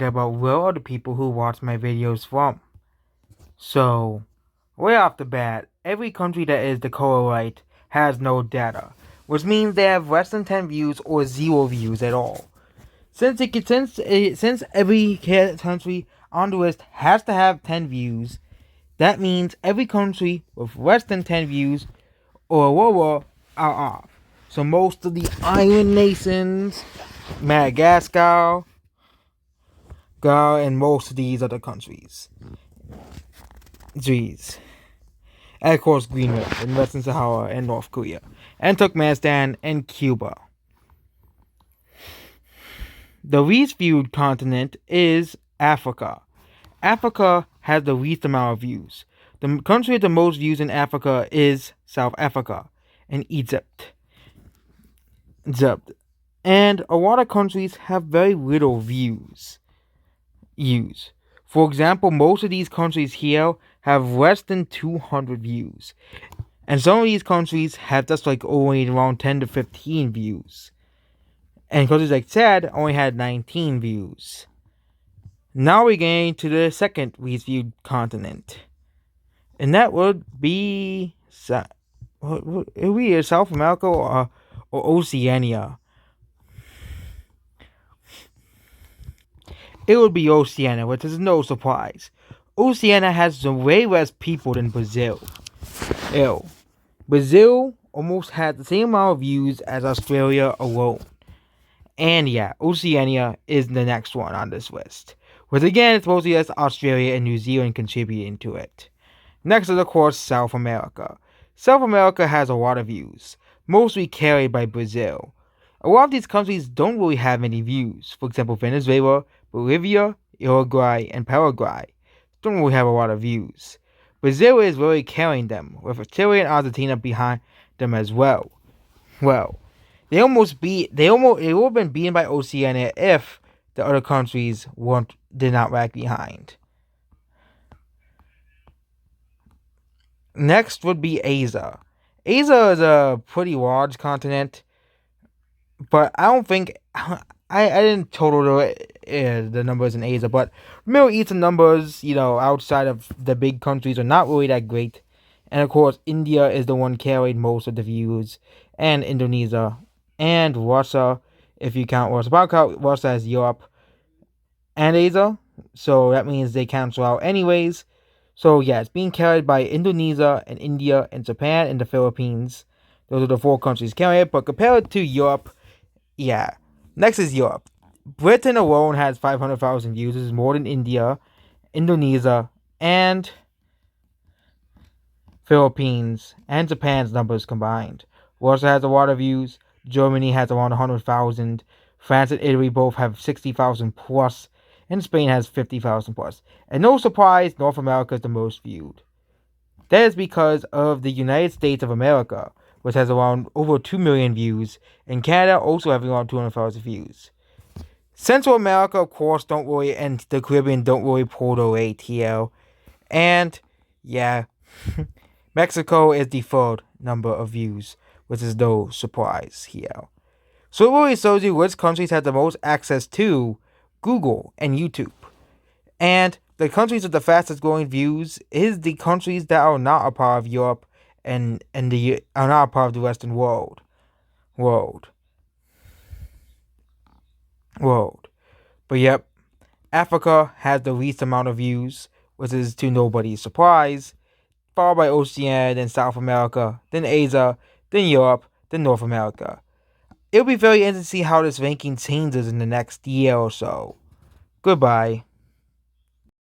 talking about where are the people who watch my videos from. So, right off the bat, every country that is the color right has no data, which means they have less than 10 views or 0 views at all. Since every country on the list has to have 10 views, that means every country with less than 10 views or lower are off. So most of the island nations, Madagascar, and most of these other countries. Jeez. And of course Greenland, and Western Sahara, and North Korea, and Turkmenistan, and Cuba. The least viewed continent is Africa. Africa has the least amount of views. The country with the most views in Africa is South Africa and Egypt. And a lot of countries have very little views. For example, most of these countries here have less than 200 views. And some of these countries have just like only around 10 to 15 views. And countries like Chad only had 19 views. Now we're getting to the second least viewed continent. And that would be South America or Oceania. It would be Oceania, which is no surprise. Oceania has way less people than Brazil. Brazil almost had the same amount of views as Australia alone. And yeah, Oceania is the next one on this list. Which again, it's mostly just Australia and New Zealand contributing to it. Next is, of course, South America. South America has a lot of views, mostly carried by Brazil. A lot of these countries don't really have many views. For example, Venezuela, Bolivia, Uruguay, and Paraguay don't really have a lot of views. Brazil is really carrying them, with Chile and Argentina behind them as well. Well, they would have been beaten by Oceania if the other countries did not lag behind. Next would be Asia. Asia is a pretty large continent, but I don't think I didn't total the numbers in Asia, but Middle Eastern numbers, outside of the big countries are not really that great. And of course, India is the one carrying most of the views, and Indonesia, and Russia, if you count Russia. But I'll count Russia as Europe and Asia, so that means they cancel out anyways. So yeah, it's being carried by Indonesia and India and Japan and the Philippines. Those are the 4 countries carrying it, but compared to Europe, yeah. Next is Europe. Britain alone has 500,000 views. This is more than India, Indonesia, and Philippines and Japan's numbers combined. Russia has a lot of views. Germany has around 100,000. France and Italy both have 60,000 plus. And Spain has 50,000 plus. And no surprise, North America is the most viewed. That is because of the United States of America, which has around over 2 million views, and Canada also having around 200,000 views. Central America, of course, and the Caribbean don't really pull the weight here. And, yeah, Mexico is the 3rd number of views, which is no surprise here. So it really shows you which countries have the most access to Google and YouTube. And the countries with the fastest growing views is the countries that are not a part of Europe and are not a part of the Western world. But yep, Africa has the least amount of views, which is to nobody's surprise, followed by Oceania, then South America, then Asia, then Europe, then North America. It'll be very interesting to see how this ranking changes in the next year or so. Goodbye.